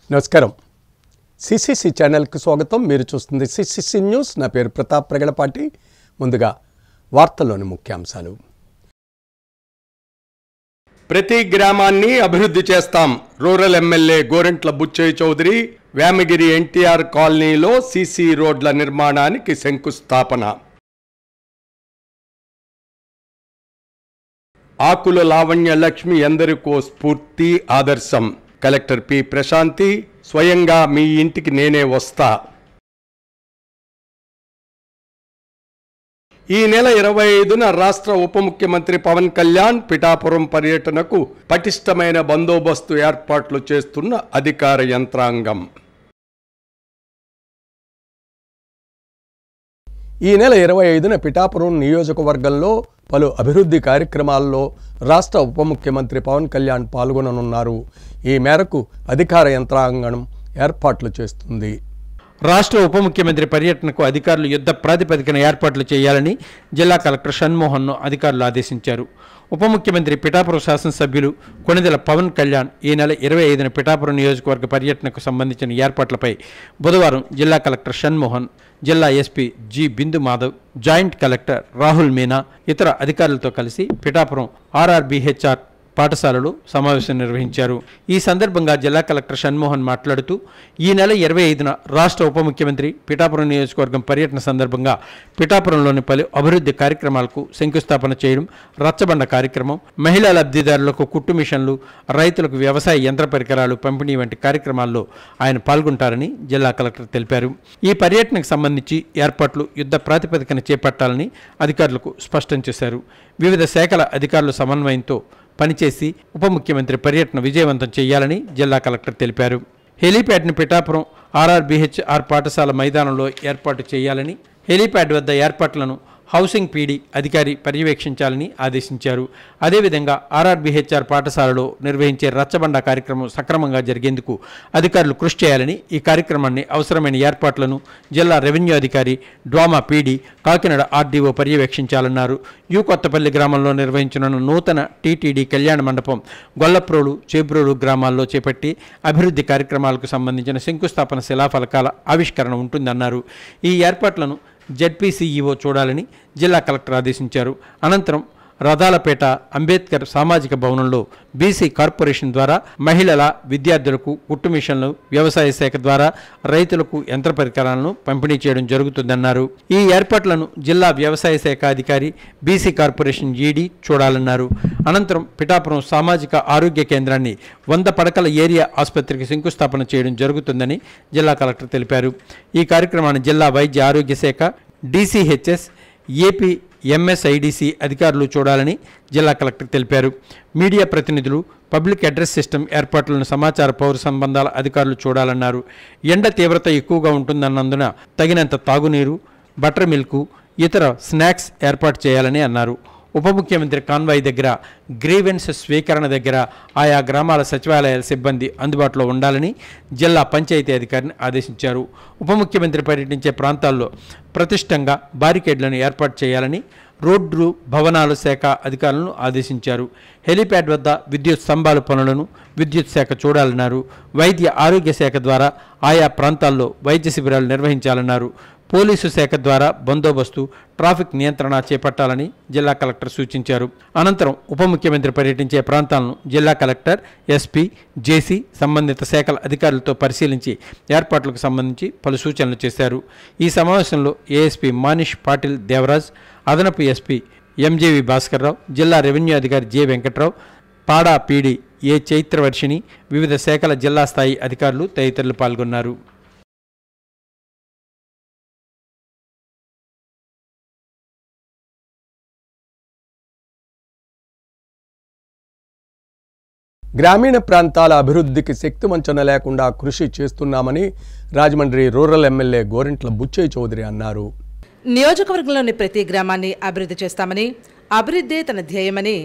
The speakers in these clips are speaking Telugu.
నమస్కారం. సిసిసి ఛానల్కి స్వాగతం. మీరు చూస్తుంది సిసిసి న్యూస్. నా పేరు ప్రతాప్ ప్రగడపాటి. ముందుగా వార్తల్లోని ముఖ్యాంశాలు. ప్రతి గ్రామాన్ని అభివృద్ధి చేస్తాం. Rural MLA Gorantla Butchaiah Chowdary Vemagiri NTR కాలనీలో సీసీ రోడ్ల నిర్మాణానికి శంకుస్థాపన. ఆకుల లావణ్య లక్ష్మి ఎందరికో స్ఫూర్తి, ఆదర్శం. కలెక్టర్ పి ప్రశాంతి స్వయంగా మీ ఇంటికి నేనే వస్తా. ఈ నెల 25న రాష్ట్ర ఉప ముఖ్యమంత్రి పవన్ కళ్యాణ్ పిఠాపురం పర్యటనకు పటిష్టమైన బందోబస్తు ఏర్పాట్లు చేస్తున్న అధికార యంత్రాంగం. ఈ నెల 25న పిఠాపురం నియోజకవర్గంలో పలు అభివృద్ధి కార్యక్రమాల్లో రాష్ట్ర ఉప ముఖ్యమంత్రి పవన్ కళ్యాణ్ పాల్గొననున్నారు. ఈ మేరకు అధికార యంత్రాంగం ఏర్పాట్లు చేస్తుంది. రాష్ట్ర ఉప ముఖ్యమంత్రి పర్యటనకు అధికారులు యుద్ధ ప్రాతిపదికన ఏర్పాట్లు చేయాలని జిల్లా కలెక్టర్ షణ్మోహన్ను అధికారులు ఆదేశించారు. ఉప ముఖ్యమంత్రి పిఠాపురం శాసనసభ్యులు కొణిదెల పవన్ కళ్యాణ్ ఈ నెల 25న పిఠాపురం నియోజకవర్గ పర్యటనకు సంబంధించిన ఏర్పాట్లపై బుధవారం జిల్లా కలెక్టర్ షణ్మోహన్, జిల్లా ఎస్పీ జి బిందు మాధవ్, జాయింట్ కలెక్టర్ రాహుల్ మీనా ఇతర అధికారులతో కలిసి పిఠాపురం ఆర్ఆర్బీహెచ్ఆర్ పాఠశాలలో సమావేశం నిర్వహించారు. ఈ సందర్భంగా జిల్లా కలెక్టర్ షణ్మోహన్ మాట్లాడుతూ ఈ నెల 25న రాష్ట్ర ఉప ముఖ్యమంత్రి పిఠాపురం నియోజకవర్గం పర్యటన సందర్భంగా పిఠాపురంలోని పలు అభివృద్ధి కార్యక్రమాలకు శంకుస్థాపన చేయడం, రచ్చబండ కార్యక్రమం, మహిళా లబ్ధిదారులకు కుట్టు మిషన్లు, రైతులకు వ్యవసాయ యంత్ర పరికరాలు పంపిణీ వంటి కార్యక్రమాల్లో ఆయన పాల్గొంటారని జిల్లా కలెక్టర్ తెలిపారు. ఈ పర్యటనకు సంబంధించి ఏర్పాట్లు యుద్ధ ప్రాతిపదికన చేపట్టాలని అధికారులకు స్పష్టం చేశారు. వివిధ శాఖల అధికారుల సమన్వయంతో పనిచేసి ఉప ముఖ్యమంత్రి పర్యటన విజయవంతం చేయాలని జిల్లా కలెక్టర్ తెలిపారు. హెలీప్యాడ్ను పిఠాపురం ఆర్ఆర్బీహెచ్ఆర్ పాఠశాల మైదానంలో ఏర్పాటు చేయాలని, హెలీప్యాడ్ వద్ద ఏర్పాట్లను హౌసింగ్ పీడీ అధికారి పర్యవేక్షించాలని ఆదేశించారు. అదేవిధంగా ఆర్ఆర్బీహెచ్ఆర్ పాఠశాలలో నిర్వహించే రచ్చబండ కార్యక్రమం సక్రమంగా జరిగేందుకు అధికారులు కృషి చేయాలని, ఈ కార్యక్రమాన్ని అవసరమైన ఏర్పాట్లను జిల్లా రెవెన్యూ అధికారి, డ్వామా పీడీ, కాకినాడ ఆర్డీఓ పర్యవేక్షించాలన్నారు. యు కొత్తపల్లి గ్రామంలో నిర్వహించనున్న నూతన టీటీడీ కళ్యాణ మండపం, గొల్లప్రోలు, చేబ్రోలు గ్రామాల్లో చేపట్టి అభివృద్ధి కార్యక్రమాలకు సంబంధించిన శంకుస్థాపన శిలాఫలకాల ఆవిష్కరణ ఉంటుందన్నారు. ఈ ఏర్పాట్లను జెడ్పీసీఈఓ చూడాలని జిల్లా కలెక్టర్ ఆదేశించారు. అనంతరం రథాలపేట అంబేద్కర్ సామాజిక భవనంలో బీసీ కార్పొరేషన్ ద్వారా మహిళల, విద్యార్థులకు కుట్టు మిషన్లు, వ్యవసాయ శాఖ ద్వారా రైతులకు యంత్ర పరికరాలను పంపిణీ చేయడం జరుగుతుందన్నారు. ఈ ఏర్పాట్లను జిల్లా వ్యవసాయ శాఖ అధికారి, బీసీ కార్పొరేషన్ ఈడీ చూడాలన్నారు. అనంతరం పిఠాపురం సామాజిక ఆరోగ్య కేంద్రాన్ని 100 పడకల ఏరియా ఆసుపత్రికి శంకుస్థాపన చేయడం జరుగుతుందని జిల్లా కలెక్టర్ తెలిపారు. ఈ కార్యక్రమాన్ని జిల్లా వైద్య ఆరోగ్య శాఖ, డీసీహెచ్ఎస్, ఏపీ ఎంఎస్ఐడిసి అధికారులు చూడాలని జిల్లా కలెక్టర్ తెలిపారు. మీడియా ప్రతినిధులు, పబ్లిక్ అడ్రస్ సిస్టమ్ ఏర్పాట్లను సమాచార పౌర సంబంధాల అధికారులు చూడాలన్నారు. ఎండ తీవ్రత ఎక్కువగా ఉంటుందన్నందున తగినంత తాగునీరు, బటర్ మిల్క్, ఇతర స్నాక్స్ ఏర్పాటు చేయాలని అన్నారు. ఉప ముఖ్యమంత్రి కాన్వాయ్ దగ్గర, గ్రీవెన్స్ స్వీకరణ దగ్గర ఆయా గ్రామాల సచివాలయాల సిబ్బంది అందుబాటులో ఉండాలని జిల్లా పంచాయతీ అధికారిని ఆదేశించారు. ఉప ముఖ్యమంత్రి పర్యటించే ప్రాంతాల్లో ప్రతిష్టంగా బారికేడ్లను ఏర్పాటు చేయాలని రోడ్లు, భవనాల శాఖ అధికారులను ఆదేశించారు. హెలీప్యాడ్ వద్ద విద్యుత్ స్తంభాల పనులను విద్యుత్ శాఖ చూడాలన్నారు. వైద్య ఆరోగ్య శాఖ ద్వారా ఆయా ప్రాంతాల్లో వైద్య శిబిరాలు నిర్వహించాలన్నారు. పోలీసు శాఖ ద్వారా బందోబస్తు, ట్రాఫిక్ నియంత్రణ చేపట్టాలని జిల్లా కలెక్టర్ సూచించారు. అనంతరం ఉప ముఖ్యమంత్రి పర్యటించే ప్రాంతాలను జిల్లా కలెక్టర్, ఎస్పీ, జేసీ సంబంధిత శాఖల అధికారులతో పరిశీలించి ఏర్పాట్లకు సంబంధించి పలు సూచనలు చేశారు. ఈ సమావేశంలో ఏఎస్పీ మానిష్ పాటిల్ దేవరాజ్, అదనపు ఎస్పీ ఎంజేవి భాస్కర్రావు, జిల్లా రెవెన్యూ అధికారి జె వెంకట్రావు, పాడా పీడీ ఏ చైత్రవర్షిణి, వివిధ శాఖల జిల్లా స్థాయి అధికారులు తదితరులు పాల్గొన్నారు. గ్రామీణ ప్రాంతాల అభివృద్ధికి శక్తివంచన లేకుండా కృషి చేస్తున్నామని రాజమండ్రి రూరల్ ఎమ్మెల్యే గోరంట్ల బుచ్చయ్య చౌదరి అన్నారు. నియోజకవర్గంలోని ప్రతి గ్రామాన్ని అభివృద్ధి చేస్తామని, అభివృద్ధే తన ధ్యేయమని,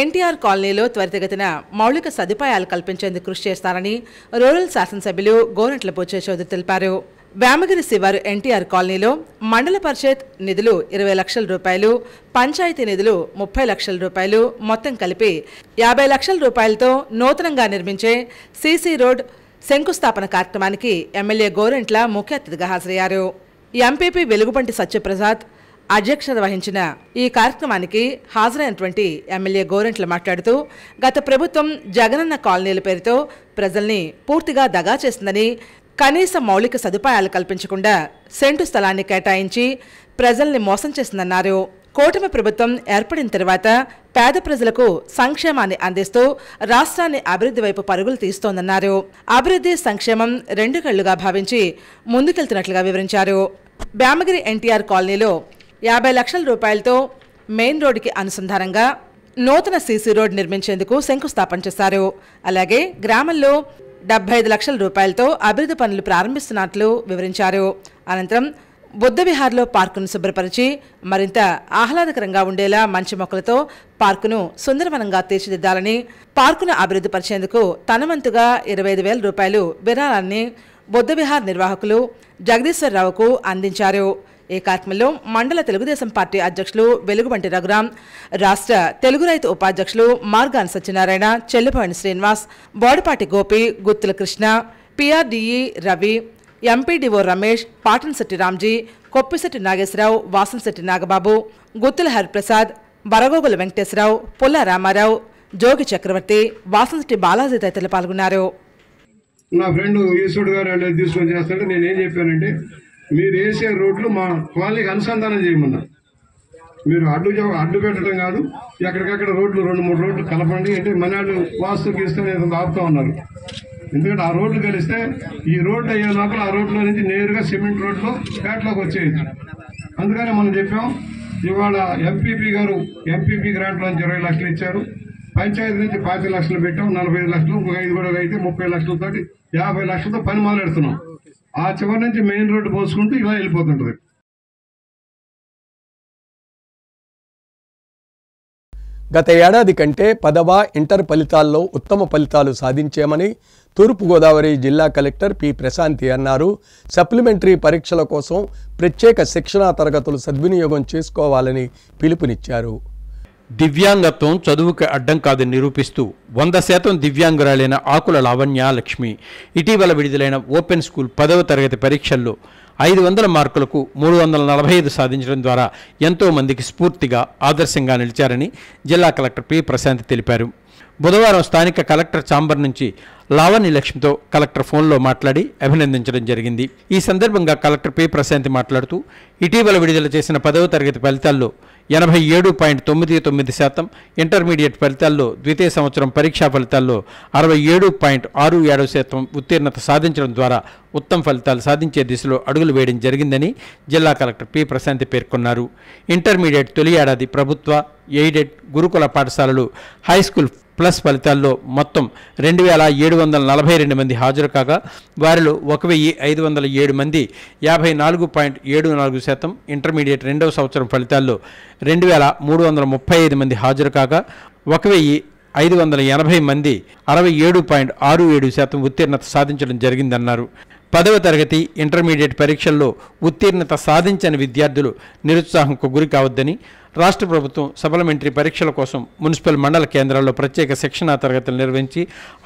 ఎన్టీఆర్ కాలనీలో త్వరితగతిన మౌలిక సదుపాయాలు కల్పించేందుకు కృషి చేస్తారని రూరల్ శాసనసభ్యులు గోరంట్ల బుచ్చయ్య చౌదరి తెలిపారు. వేమగిరి శివారు ఎన్టీఆర్ కాలనీలో మండల పరిషత్ నిధులు 20 లక్షల రూపాయలు, పంచాయతీ నిధులు 30 లక్షల రూపాయలు మొత్తం కలిపి 50 లక్షల రూపాయలతో నూతనంగా నిర్మించే సీసీ రోడ్ శంకుస్థాపన కార్యక్రమానికి ఎమ్మెల్యే గోరెంట్ల ముఖ్య అతిథిగా హాజరయ్యారు. ఎంపీపీ వెలుగుబంటి సత్యప్రసాద్ అధ్యక్షత వహించిన ఈ కార్యక్రమానికి హాజరైనటువంటి ఎమ్మెల్యే గోరెంట్ల మాట్లాడుతూ, గత ప్రభుత్వం జగనన్న కాలనీల పేరుతో ప్రజల్ని పూర్తిగా దగా చేస్తుందని, కనీస మౌలిక సదుపాయాలు కల్పించకుండా సెంటు స్థలాన్ని కేటాయించి ప్రజల్ని మోసం చేస్తుందన్నారు. కూటమి ప్రభుత్వం ఏర్పడిన తర్వాత పేద ప్రజలకు సంక్షేమాన్ని అందిస్తూ రాష్ట్రాన్ని అభివృద్ధి వైపు పరుగులు తీస్తోందన్నారు. అభివృద్ధి సంక్షేమం రెండు కళ్లుగా భావించి ముందుకెళ్తున్నట్లుగా వివరించారు. బ్యామగిరి ఎన్టీఆర్ కాలనీలో 50 లక్షల రూపాయలతో మెయిన్ రోడ్డుకి అనుసంధానంగా నూతన సీసీ రోడ్ నిర్మించేందుకు శంకుస్థాపన చేశారు. అలాగే గ్రామంలో 75 లక్షల రూపాయలతో అభివృద్ధి పనులు ప్రారంభిస్తున్నట్లు వివరించారు. అనంతరం బుద్ధ విహార్లో పార్కును శుభ్రపరిచి మరింత ఆహ్లాదకరంగా ఉండేలా మంచి మొక్కలతో పార్కును సుందరవనంగా తీర్చిదిద్దాలని, పార్కును అభివృద్ధి పరిచేందుకు తన వంతుగా 25,000 రూపాయలు విరాళాన్ని బుద్ధ విహార్ నిర్వాహకులు జగదీశ్వరరావుకు అందించారు. ఈ కార్యక్రమంలో మండల తెలుగుదేశం పార్టీ అధ్యక్షులు వెలుగుబంటి రఘురాం, రాష్ట్ర తెలుగు రైతు ఉపాధ్యక్షులు మార్గాన్ సత్యనారాయణ, చెల్లుపోయిన శ్రీనివాస్, బోడపాటి గోపి, గుత్తుల కృష్ణ, పిఆర్డీఈ రవి, ఎంపీడీఓ రమేష్, పాటన్శెట్టి రామ్జీ, కొప్పిశెట్టి నాగేశ్వరరావు, వాసంశెట్టి నాగబాబు, గుత్తుల హరిప్రసాద్, బరగోగుల వెంకటేశ్వరరావు, పుల్ల రామారావు, జోగి చక్రవర్తి, వాసంశెట్టి బాలాజీ తదితరులు పాల్గొన్నారు. నా ఫ్రెండ్ ఈశ్వరుడు గారు తీసుకొని చేస్తుంటే నేను ఏం చెప్పానంటే, మీరు వేసే రోడ్లు మా కాలనీకి అనుసంధానం చేయమన్నా. మీరు అడ్డు పెట్టడం కాదు, ఎక్కడికక్కడ రోడ్లు 2-3 రోడ్లు కలపండి అంటే మనాడు వాస్తు గీస్తే ఆపుతా ఉన్నారు. ఎందుకంటే ఆ రోడ్లు కలిస్తే ఈ రోడ్లు అయ్యే లోపల ఆ రోడ్లో నుంచి నేరుగా సిమెంట్ రోడ్లో పేటలోకి వచ్చేయచ్చు. అందుకని మనం చెప్పాం, ఇవాళ ఎంపీపీ గ్రాంట్లో 20 లక్షలు ఇచ్చారు, పంచాయతీ నుంచి 25 లక్షలు పెట్టాం, 45 లక్షలు, ఇంకొక 5 కూడా అయితే 30 లక్షలతో 50 లక్షలతో పని మొదలెడుతున్నాం. ఆ చివరి నుంచి మెయిన్ రోడ్డు పోసుకుంటూ ఇలా వెళ్ళిపోతుంటది. గత ఏడాది కంటే 10వ ఇంటర్ ఫలితాల్లో ఉత్తమ ఫలితాలు సాధించామని తూర్పుగోదావరి జిల్లా కలెక్టర్ పి ప్రశాంతి అన్నారు. సప్లిమెంటరీ పరీక్షల కోసం ప్రత్యేక శిక్షణా తరగతులు సద్వినియోగం చేసుకోవాలని పిలుపునిచ్చారు. దివ్యాంగత్వం చదువుకి అడ్డం కాదని నిరూపిస్తూ 100% దివ్యాంగురాలైన ఆకుల లావణ్య లక్ష్మి ఇటీవల విడుదలైన ఓపెన్ స్కూల్ 10వ తరగతి పరీక్షల్లో 500 మార్కులకు 345 సాధించడం ద్వారా ఎంతో మందికి స్ఫూర్తిగా ఆదర్శంగా నిలిచారని జిల్లా కలెక్టర్ పి ప్రశాంతి తెలిపారు. బుధవారం స్థానిక కలెక్టర్ ఛాంబర్ నుంచి లావణ్య లక్ష్మితో కలెక్టర్ ఫోన్లో మాట్లాడి అభినందించడం జరిగింది. ఈ సందర్భంగా కలెక్టర్ పి ప్రశాంతి మాట్లాడుతూ, ఇటీవల విడుదల చేసిన 10వ తరగతి ఫలితాల్లో 87.99%, ఇంటర్మీడియట్ ఫలితాల్లో ద్వితీయ సంవత్సరం పరీక్షా ఫలితాల్లో 67.67% ఉత్తీర్ణత సాధించడం ద్వారా ఉత్తమ ఫలితాలు సాధించే దిశలో అడుగులు వేయడం జరిగిందని జిల్లా కలెక్టర్ పి ప్రశాంతి పేర్కొన్నారు. ఇంటర్మీడియట్ తొలి ఏడాది ప్రభుత్వ, ఎయిడెడ్, గురుకుల పాఠశాలలు, హైస్కూల్ ప్లస్ ఫలితాల్లో మొత్తం 2,742 మంది హాజరు కాగా వారిలో 1,507 మంది 54.74%, ఇంటర్మీడియట్ రెండవ సంవత్సరం ఫలితాల్లో 2,335 మంది హాజరు కాగా 1,580 మంది 67.67% ఉత్తీర్ణత సాధించడం జరిగిందన్నారు. 10వ తరగతి ఇంటర్మీడియట్ పరీక్షల్లో ఉత్తీర్ణత సాధించని విద్యార్థులు నిరుత్సాహంకు గురి కావద్దని, రాష్ట్ర ప్రభుత్వం సప్లిమెంటరీ పరీక్షల కోసం మున్సిపల్ మండల కేంద్రాల్లో ప్రత్యేక శిక్షణా తరగతులు నిర్వహించి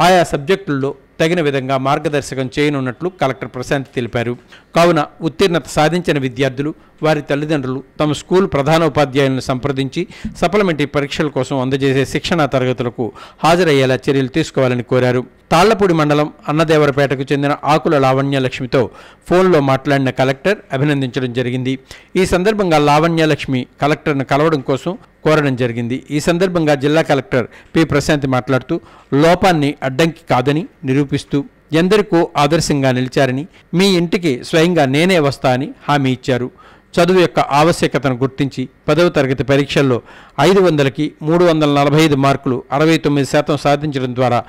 ఆయా సబ్జెక్టుల్లో తగిన విధంగా మార్గదర్శకం చేయనున్నట్లు కలెక్టర్ ప్రశాంతి తెలిపారు. కావున ఉత్తీర్ణత సాధించిన విద్యార్థులు, వారి తల్లిదండ్రులు తమ స్కూల్ ప్రధానోపాధ్యాయులను సంప్రదించి సప్లిమెంటరీ పరీక్షల కోసం అందజేసే శిక్షణా తరగతులకు హాజరయ్యేలా చర్యలు తీసుకోవాలని కోరారు. తాళ్లపూడి మండలం అన్నదేవరపేటకు చెందిన ఆకుల లావణ్య లక్ష్మితో ఫోన్లో మాట్లాడిన కలెక్టర్ అభినందించడం జరిగింది. ఈ సందర్భంగా లావణ్య లక్ష్మి కలెక్టర్ను కలవడం కోసం కోరడం జరిగింది. ఈ సందర్భంగా జిల్లా కలెక్టర్ పి ప్రశాంతి మాట్లాడుతూ, లోపాన్ని అడ్డంకి కాదని నిరూపిస్తూ ఎందరికో ఆదర్శంగా నిలిచారని, మీ ఇంటికి స్వయంగా నేనే వస్తా అని హామీ ఇచ్చారు. చదువు యొక్క ఆవశ్యకతను గుర్తించి 10వ తరగతి పరీక్షల్లో 500కి 345 మార్కులు 69% సాధించడం ద్వారా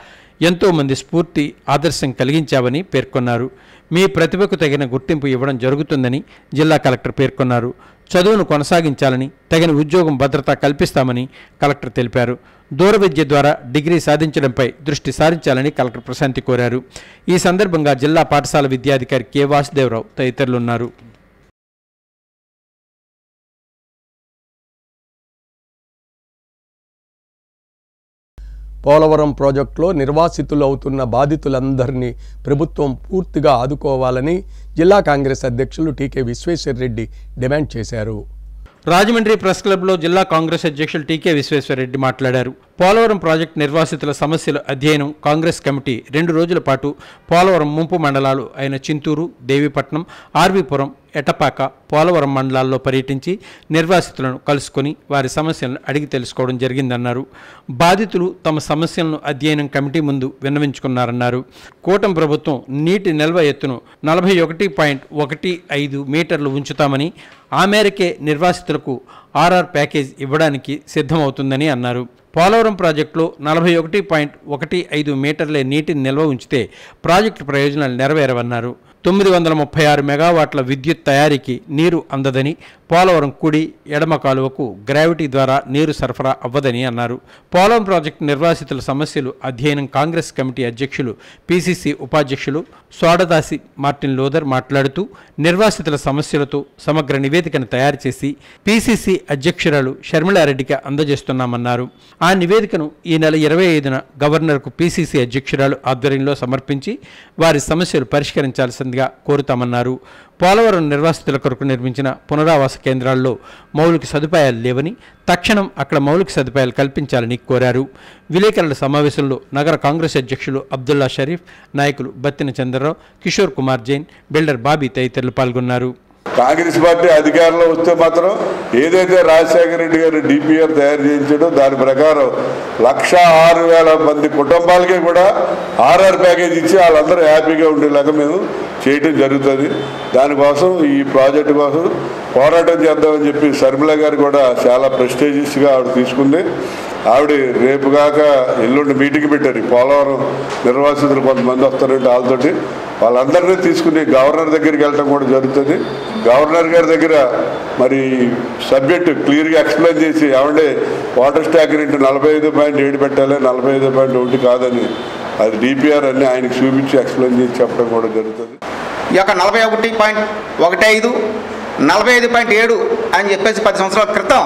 ఎంతోమంది స్ఫూర్తి, ఆదర్శం కలిగించావని పేర్కొన్నారు. మీ ప్రతిభకు తగిన గుర్తింపు ఇవ్వడం జరుగుతుందని జిల్లా కలెక్టర్ పేర్కొన్నారు. చదువును కొనసాగించాలని, తగిన ఉద్యోగం భద్రత కల్పిస్తామని కలెక్టర్ తెలిపారు. దూర విద్య ద్వారా డిగ్రీ సాధించడంపై దృష్టి సారించాలని కలెక్టర్ ప్రశాంతి కోరారు. ఈ సందర్భంగా జిల్లా పాఠశాల విద్యాధికారి కె వాసుదేవరావు తదితరులున్నారు. పోలవరం ప్రాజెక్టులో నిర్వాసితులు అవుతున్న బాధితులందరినీ ప్రభుత్వం పూర్తిగా ఆదుకోవాలని జిల్లా కాంగ్రెస్ అధ్యక్షులు టీకే విశ్వేశ్వరరెడ్డి డిమాండ్ చేశారు. రాజమండ్రి ప్రెస్ క్లబ్లో జిల్లా కాంగ్రెస్ అధ్యక్షులు టీకే విశ్వేశ్వరరెడ్డి మాట్లాడారు. పోలవరం ప్రాజెక్టు నిర్వాసితుల సమస్యల అధ్యయనం కాంగ్రెస్ కమిటీ 2 రోజుల పాటు పోలవరం ముంపు మండలాలు అయిన చింతూరు, దేవీపట్నం, ఆర్వీపురం, ఎటపాక, పోలవరం మండలాల్లో పర్యటించి నిర్వాసితులను కలుసుకొని వారి సమస్యలను అడిగి తెలుసుకోవడం జరిగిందన్నారు. బాధితులు తమ సమస్యలను అధ్యయనం కమిటీ ముందు విన్నవించుకున్నారన్నారు. కూటమి ప్రభుత్వం నీటి నిల్వ ఎత్తును 41.15 మీటర్లు ఉంచుతామని, ఆ మేరకే నిర్వాసితులకు ఆర్ఆర్ ప్యాకేజ్ ఇవ్వడానికి సిద్ధమవుతుందని అన్నారు. పోలవరం ప్రాజెక్టులో 41.15 మీటర్లే నీటిని నిల్వ ఉంచితే ప్రాజెక్టు ప్రయోజనాలు నెరవేరవన్నారు. 936 మెగావాట్ల విద్యుత్ తయారీకి నీరు అందదని, పోలవరం కుడి ఎడమ కాలువకు గ్రావిటీ ద్వారా నీరు సరఫరా అవ్వదని అన్నారు. పోలవరం ప్రాజెక్టు నిర్వాసితుల సమస్యలు అధ్యయనం కాంగ్రెస్ కమిటీ అధ్యక్షులు పిసిసి ఉపాధ్యక్షులు సోడదాసి మార్టిన్ లోదర్ మాట్లాడుతూ, నిర్వాసితుల సమస్యలతో సమగ్ర నివేదికను తయారు చేసి పిసిసి అధ్యక్షురాలు షర్మిలారెడ్డికి అందజేస్తున్నామన్నారు. ఆ నివేదికను ఈ నెల 25న గవర్నర్కు పిసిసి అధ్యక్షురాలు ఆధ్వర్యంలో సమర్పించి వారి సమస్యలు పరిష్కరించాల్సిందిగా కోరుతామన్నారు. పోలవరం నిర్వాసితుల కొరకు నిర్మించిన పునరావాస కేంద్రాల్లో మౌలిక సదుపాయాలు లేవని, తక్షణం అక్కడ మౌలిక సదుపాయాలు కల్పించాలని కోరారు. విలేకరుల సమావేశంలో నగర కాంగ్రెస్ అధ్యక్షులు అబ్దుల్లా షరీఫ్, నాయకులు బత్తిన చంద్రరావు, కిషోర్ కుమార్ జైన్, బిల్డర్ బాబీ తదితరులు పాల్గొన్నారు. కాంగ్రెస్ పార్టీ అధికారంలో వస్తే మాత్రం ఏదైతే రాజశేఖర రెడ్డి గారు డిపిఆర్ తయారు చేయించాడో దాని ప్రకారం 106,000 మంది కుటుంబాలకి కూడా ఆర్ఆర్ ప్యాకేజ్ ఇచ్చి వాళ్ళందరూ హ్యాపీగా ఉండేలాగా మేము చేయడం జరుగుతుంది. దానికోసం ఈ ప్రాజెక్టు కోసం పోరాటం చేద్దామని చెప్పి షర్మిల గారు కూడా చాలా ప్రెస్టీజియస్గా ఆవిడ తీసుకుంది. ఆవిడ రేపు కాక ఎల్లుండి మీటింగ్ పెట్టారు. పోలవరం నిర్వాసితులు కొంతమంది వస్తారంటే వాళ్ళతోటి వాళ్ళందరినీ తీసుకుని గవర్నర్ దగ్గరికి వెళ్ళడం కూడా జరుగుతుంది. గవర్నర్ గారి దగ్గర మరి సబ్జెక్టు క్లియర్గా ఎక్స్ప్లెయిన్ చేసి ఏమంటే వాటర్ స్టాక్ రేటు 45.7 పెట్టాలి, 45.1 కాదని అది డిపిఆర్ అన్ని ఆయనకు చూపించి ఎక్స్ప్లెయిన్ చేసి చెప్పడం కూడా జరుగుతుంది. ఈ యొక్క 41.15, 45.7 అని చెప్పేసి 10 సంవత్సరాల క్రితం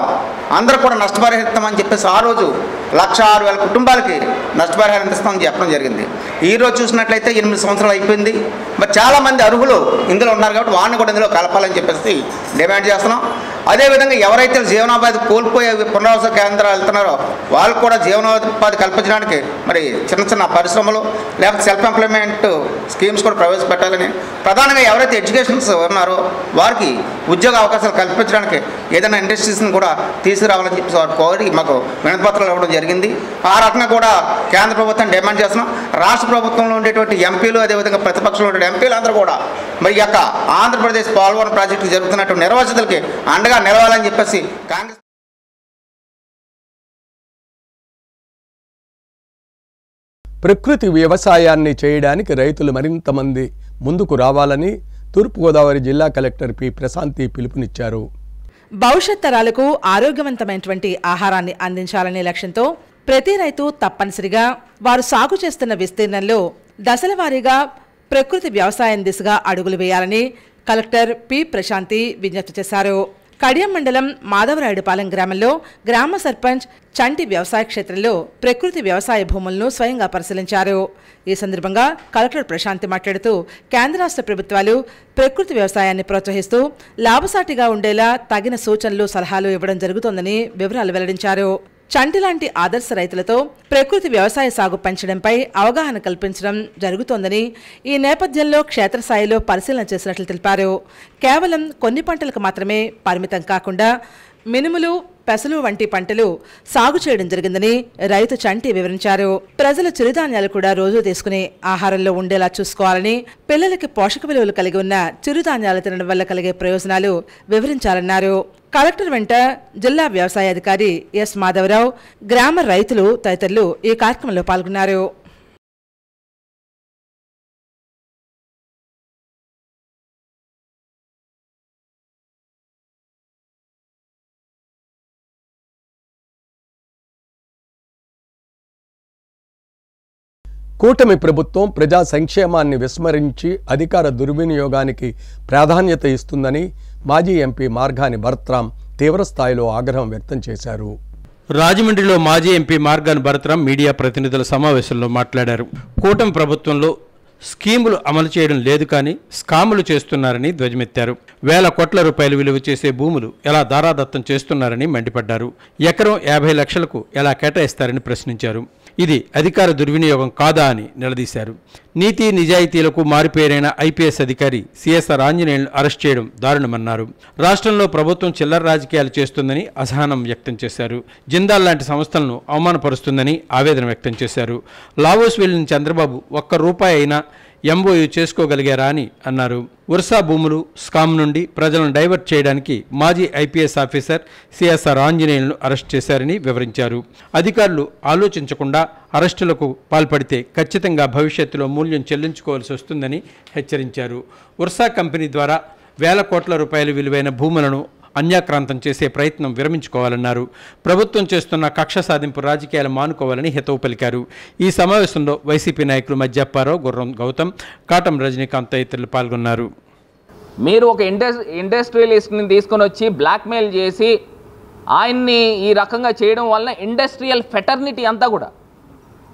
అందరూ కూడా నష్టపరిహారం అని చెప్పేసి ఆ రోజు 106,000 కుటుంబాలకి నష్టపరిహారం ఇస్తామని చెప్పడం జరిగింది. ఈరోజు చూసినట్లయితే 8 సంవత్సరాలు అయిపోయింది. మరి చాలామంది అర్హులు ఇందులో ఉన్నారు కాబట్టి వాడిని కూడా ఇందులో కలపాలని చెప్పేసి డిమాండ్ చేస్తున్నాం. అదేవిధంగా ఎవరైతే జీవనోపాధి కోల్పోయే పునరావాస కేంద్రాలు వెళ్తున్నారో వాళ్ళకు కూడా జీవనోపాధి కల్పించడానికి మరి చిన్న చిన్న పరిశ్రమలు లేకపోతే సెల్ఫ్ ఎంప్లాయ్మెంట్ స్కీమ్స్ కూడా ప్రవేశపెట్టాలని, ప్రధానంగా ఎవరైతే ఎడ్యుకేషన్స్ ఉన్నారో వారికి ఉద్యోగ అవకాశాలు కల్పించడానికి ఏదైనా ఇండస్ట్రీస్ని కూడా తీసుకురావాలని చెప్పి వారు కోరి మాకు వినతిపత్రాలు ఇవ్వడం జరిగింది. ఆ రకంగా కూడా కేంద్ర ప్రభుత్వం డిమాండ్ చేస్తున్నాం. రాష్ట్ర ప్రభుత్వంలో ఉండేటువంటి ఎంపీలు అదేవిధంగా ప్రతిపక్షంలో ఉండే ఎంపీలు అందరూ కూడా మరి యొక్క ఆంధ్రప్రదేశ్ పోలవరం ప్రాజెక్టు జరుగుతున్నటువంటి నిర్వాసితులకి అండగా నిలవాలని చెప్పేసి కాంగ్రెస్ ప్రకృతి వ్యవసాయాన్ని చేయడానికి రైతులు మరింత మంది ముందుకు రావాలని తూర్పుగోదావరి జిల్లా కలెక్టర్ పి ప్రశాంతి పిలుపునిచ్చారు. భవిష్యత్ తరాలకు ఆరోగ్యవంతమైనటువంటి ఆహారాన్ని అందించాలనే లక్ష్యంతో ప్రతి రైతు తప్పనిసరిగా వారు సాగు చేస్తున్న విస్తీర్ణంలో దశల వారీగా ప్రకృతి వ్యవసాయం దిశగా అడుగులు వేయాలని కలెక్టర్ పి ప్రశాంతి విజ్ఞప్తి చేశారు. కడియం మండలం మాధవరాయుడుపాలెం గ్రామంలో గ్రామ సర్పంచ్ చంటి వ్యవసాయ క్షేత్రంలో ప్రకృతి వ్యవసాయ భూములను స్వయంగా పరిశీలించారు. ఈ సందర్భంగా కలెక్టర్ ప్రశాంతి మాట్లాడుతూ కేంద్ర రాష్ట్ర ప్రభుత్వాలు ప్రకృతి వ్యవసాయాన్ని ప్రోత్సహిస్తూ లాభసాటిగా ఉండేలా తగిన సూచనలు సలహాలు ఇవ్వడం జరుగుతోందని వివరాలు వెల్లడించారు. చంటి లాంటి ఆదర్శ రైతులతో ప్రకృతి వ్యవసాయ సాగు పెంచడంపై అవగాహన కల్పించడం జరుగుతోందని, ఈ నేపథ్యంలో క్షేత్రస్థాయిలో పరిశీలన చేసినట్లు తెలిపారు. కేవలం కొన్ని పంటలకు మాత్రమే పరిమితం కాకుండా మినుములు, పెసలు వంటి పంటలు సాగు చేయడం జరిగిందని రైతు చంటి వివరించారు. ప్రజలు చిరుధాన్యాలు కూడా రోజు తీసుకునే ఆహారంలో ఉండేలా చూసుకోవాలని, పిల్లలకి పోషక విలువలు కలిగి ఉన్న చిరుధాన్యాలు తినడం వల్ల కలిగే ప్రయోజనాలు వివరించాలన్నారు. కలెక్టర్ వెంట జిల్లా వ్యవసాయ అధికారి ఎస్ మాధవరావు, గ్రామ రైతులు తదితరులు ఈ కార్యక్రమంలో పాల్గొన్నారు. కూటమి ప్రభుత్వం ప్రజా సంక్షేమాన్ని విస్మరించి అధికార దుర్వినియోగానికి ప్రాధాన్యత ఇస్తుందని మాజీ ఎంపీ మార్గాని భరత్రాం తీవ్రస్థాయిలో ఆగ్రహం వ్యక్తం చేశారు. రాజమండ్రిలో మాజీ ఎంపీ మార్గాన్ భరతరాం మీడియా ప్రతినిధుల సమావేశంలో మాట్లాడారు. కూటమి ప్రభుత్వంలో స్కీములు అమలు చేయడం లేదు కానీ స్కాములు చేస్తున్నారని ధ్వజమెత్తారు. వేల కోట్ల రూపాయలు విలువ చేసే భూములు ఎలా దారాదత్తం చేస్తున్నారని మండిపడ్డారు. ఎకరం 50 లక్షలకు ఎలా కేటాయిస్తారని ప్రశ్నించారు. ఇది అధికార దుర్వినియోగం కాదా అని నిలదీశారు. నీతి నిజాయితీలకు మారిపేరైన ఐపీఎస్ అధికారి సిఎస్ఆర్ ఆంజనేయులను అరెస్ట్ చేయడం దారుణమన్నారు. రాష్ట్రంలో ప్రభుత్వం చిల్లర రాజకీయాలు చేస్తుందని అసహనం వ్యక్తం చేశారు. జిందాల్ లాంటి సంస్థలను అవమానపరుస్తుందని ఆవేదన వ్యక్తం చేశారు. లావోస్ వెళ్లిన చంద్రబాబు ఒక్క రూపాయి అయినా ఎంఓయూ చేసుకోగలిగారా అని అన్నారు. ఉర్సా భూములు స్కామ్ నుండి ప్రజలను డైవర్ట్ చేయడానికి మాజీ ఐపీఎస్ ఆఫీసర్ సిఎస్ఆర్ ఆంజనేయులను అరెస్ట్ చేశారని వివరించారు. అధికారులు ఆలోచించకుండా అరెస్టులకు పాల్పడితే ఖచ్చితంగా భవిష్యత్తులో మూల్యం చెల్లించుకోవాల్సి వస్తుందని హెచ్చరించారు. ఉర్సా కంపెనీ ద్వారా వేల కోట్ల రూపాయల విలువైన భూములను అన్యాక్రాంతం చేసే ప్రయత్నం విరమించుకోవాలన్నారు. ప్రభుత్వం చేస్తున్న కక్ష సాధింపు రాజకీయాలు మానుకోవాలని హితవు పలికారు. ఈ సమావేశంలో వైసీపీ నాయకులు మధ్యప్పారావు, గుర్రం గౌతమ్, కాటం రజనీకాంత్ తదితరులు పాల్గొన్నారు. మీరు ఒక ఇండస్ట్రియలిస్ట్ని తీసుకొని వచ్చి బ్లాక్మెయిల్ చేసి ఆయన్ని ఈ రకంగా చేయడం వలన ఇండస్ట్రియల్ ఫెటర్నిటీ అంతా కూడా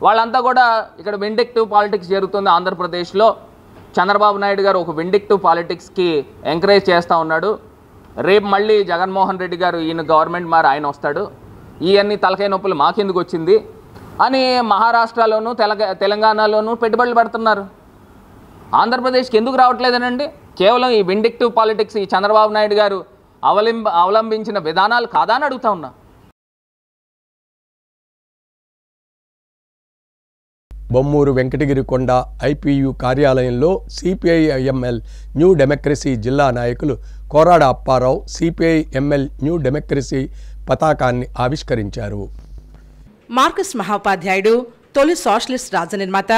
వాళ్ళంతా కూడా ఇక్కడ విండిక్టివ్ పాలిటిక్స్ జరుగుతుంది. ఆంధ్రప్రదేశ్లో చంద్రబాబు నాయుడు గారు ఒక విండిక్టివ్ పాలిటిక్స్కి ఎంకరేజ్ చేస్తూ ఉన్నాడు. రేపు మళ్ళీ జగన్మోహన్ రెడ్డి గారు ఈయన గవర్నమెంట్ మారి ఆయన వస్తాడు, ఇవన్నీ తలకాయ నొప్పులు మాకెందుకు వచ్చింది అని మహారాష్ట్రలోనూ తెలంగాణలోనూ పెట్టుబడులు పెడుతున్నారు. ఆంధ్రప్రదేశ్కి ఎందుకు రావట్లేదనండి? కేవలం ఈ విండిక్టివ్ పాలిటిక్స్ ఈ చంద్రబాబు నాయుడు గారు అవలంబించిన విధానాలు కాదా అని అడుగుతా ఉన్నా. బొమ్మూరు వెంకటగిరికొండ ఐపీయూ కార్యాలయంలో సిపిఐ-ఎంఎల్ న్యూ డెమోక్రసీ జిల్లా నాయకులు Korada Apparao CPI-ML new democracy పతాకాన్ని ఆవిష్కరించారు. మార్కస్ మహోపాధ్యాయుడు, తొలి సోషలిస్ట్ రాజ్య నిర్మాత,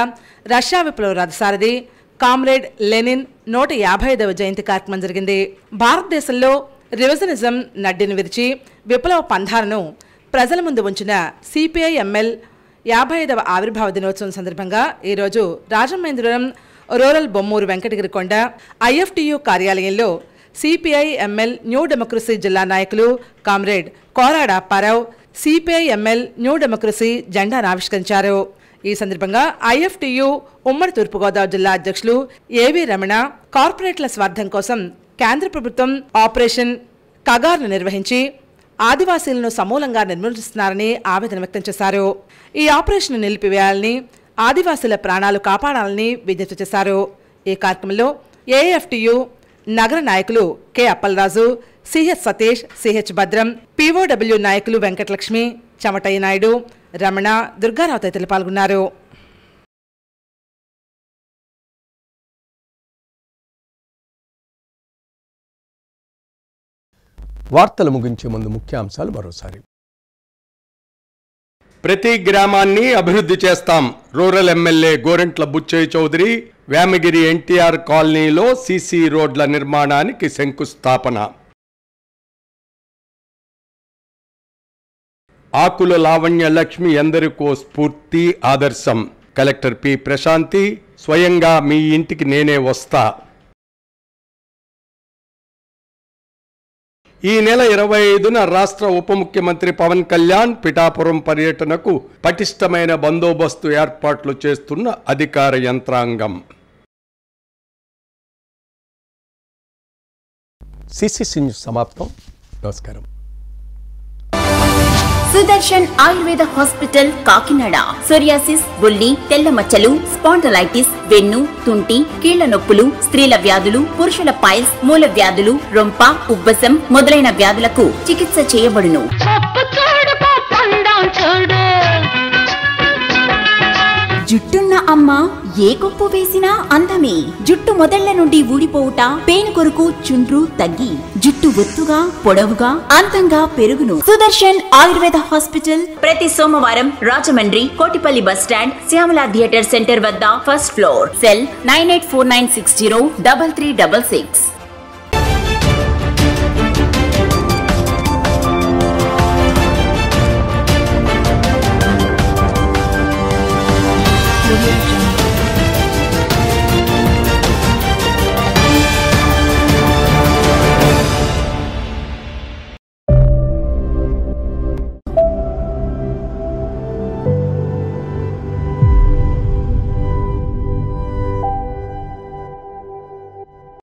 రష్యా విప్లవ రథసారథి కామ్రేడ్ లెనిన్ 155వ జయంతి కార్యక్రమం జరిగింది. భారతదేశంలో రివిజనిజం నడ్డిని విరిచి విప్లవ పంథాలను ప్రజల ముందు ఉంచిన సిపిఐ-ఎంఎల్ 55వ ఆవిర్భావ దినోత్సవం సందర్భంగా ఈరోజు రాజమహేంద్రవరం రూరల్ బొమ్మూరు వెంకటగిరికొండ ఐఎఫ్టియు కార్యాలయంలో సిపిఐ-ఎంఎల్ న్యూ డెమోక్రసీ జిల్లా నాయకులు comrade Korada Apparao CPI-ML new democracy జెండాను ఆవిష్కరించారు. ఈ సందర్భంగా ఐఎఫ్టియు ఉమ్మడి తూర్పుగోదావరి జిల్లా అధ్యక్షులు ఏవి రమణ కార్పొరేట్ల స్వార్థం కోసం కేంద్ర ప్రభుత్వం ఆపరేషన్ కగార్ను నిర్వహించి ఆదివాసీలను సమూలంగా నిర్మూలిస్తున్నారని ఆవేదన వ్యక్తం చేశారు. ఈ ఆపరేషన్ నిలిపివేయాలని, ఆదివాసీల ప్రాణాలు కాపాడాలని విజ్ఞప్తి చేశారు. ఈ కార్యక్రమంలో ఏఎఫ్టియు నగర నాయకులు K Appalaraju, CH Satish, CH భద్రం, పిఓడబ్ల్యూ నాయకులు వెంకటలక్ష్మి, చెమటయ్య నాయుడు, రమణ, దుర్గారావు తదితరులు పాల్గొన్నారు. వార్తలు ముగించే ముందు ముఖ్యాంశాలు మరోసారి. ప్రతి గ్రామాన్ని అభివృద్ధి చేస్తాం. Rural MLA Gorantla Butchaiah Chowdary. Vemagiri NTR కాలనీలో సీసీ రోడ్ల నిర్మాణానికి శంకుస్థాపన. ఆకుల లావణ్య లక్ష్మి ఎందరికో స్ఫూర్తి, ఆదర్శం. Collector P Prashanthi. స్వయంగా మీ ఇంటికి నేనే వస్తా. ఈ నెల 25న రాష్ట్ర ఉప ముఖ్యమంత్రి పవన్ కళ్యాణ్ పిఠాపురం పర్యటనకు పటిష్టమైన బందోబస్తు ఏర్పాట్లు చేస్తున్న అధికార యంత్రాంగం. సిసిసి న్యూస్ సమాప్తం. నమస్కారం. సుదర్శన్ ఆయుర్వేద హాస్పిటల్ కాకినాడ. సోరియాసిస్, బుల్లి, తెల్ల మచ్చలు, స్పాండలైటిస్, వెన్ను, తుంటి, కీళ్ల నొప్పులు, స్త్రీల వ్యాధులు, పురుషుల పైల్స్, మూల వ్యాధులు, రొంప, ఉబ్బసం మొదలైన వ్యాధులకు చికిత్స చేయబడును. జుట్టున్న అమ్మ ఏ కొప్పు వేసినా అందమే. జుట్టు మొదళ్ల నుండి ఊడిపోవుట, పేను కొరకు చుండ్రు తగ్గి జుట్టు ఒత్తుగా, పొడవుగా, అందంగా పెరుగును. సుదర్శన్ ఆయుర్వేద హాస్పిటల్ ప్రతి సోమవారం Rajahmundry Kotipalli bus stand, Shyamala theatre centre వద్ద ఫస్ట్ ఫ్లోర్. సెల్ 9849603366. Audio